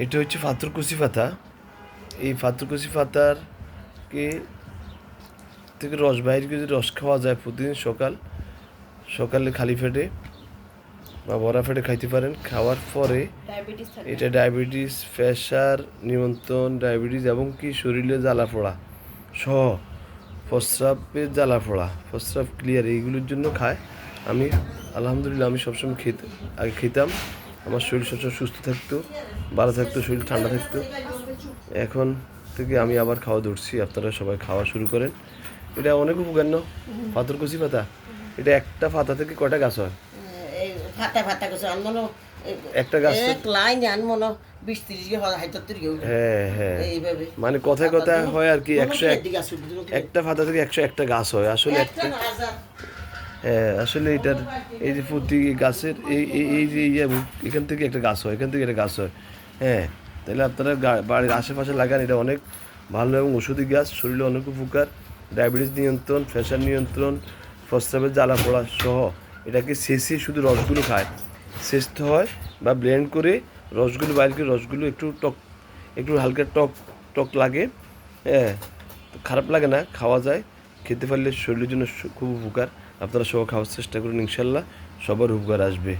এটা হচ্ছে ফাতরকুচি পাতা। এই ফাতরকুচি পাতারকে থেকে রস বাইরে যদি রস খাওয়া যায় প্রতিদিন সকালে খালি পেটে বা ভরা পেটে খাইতে পারেন। খাওয়ার পরে এটা ডায়াবেটিস, প্রেশার নিয়ন্ত্রণ, ডায়াবেটিস এবং কি শরীরে জ্বালা পোড়া সহ প্রস্রাবের জ্বালা পোড়া, প্রস্রাব ক্লিয়ার এইগুলোর জন্য খায়। আমি আলহামদুলিল্লাহ আমি সবসময় আগে খেতাম। আমার শরীর সবসময় সুস্থ থাকতো, ভালো থাকতো, শরীর ঠান্ডা থাকতো। এখন থেকে আমি আবার খাওয়া ধরছি, আপনারা সবাই খাওয়া শুরু করেন। এটা অনেক উপকার না পাথরকুচি পাতা। এটা একটা পাতা থেকে কয়টা গাছ হয়? একটা গাছ হ্যাঁ হ্যাঁ, মানে কথায় কথায় হয় আর কি, একটা পাতা থেকে 101টা গাছ হয় আসলে একটা। হ্যাঁ আসলে এটার এই যে প্রতি গাছের এই যে এখান থেকে একটা গাছ হয়, এখান থেকে একটা গাছ হয়। হ্যাঁ, তাহলে আপনারা বাড়ির আশেপাশে লাগান। এটা অনেক ভালো এবং ওষুধি গাছ, শরীরে অনেক উপকার। ডায়াবেটিস নিয়ন্ত্রণ, প্রেশার নিয়ন্ত্রণ, প্রস্রাবের জ্বালা পোড়া সহ। এটাকে শেষে শুধু রসগুলো খায়, শেষতে হয় বা ব্লেন্ড করে রসগুলো বাইর করে, রসগুলো একটু হালকা টক টক লাগে। হ্যাঁ, খারাপ লাগে না, খাওয়া যায়। খেতে পারলে শরীরের জন্য খুব উপকার। আপনারা সবাই খাওয়ার চেষ্টা করুন, ইনশাল্লাহ সবার উপকার আসবে।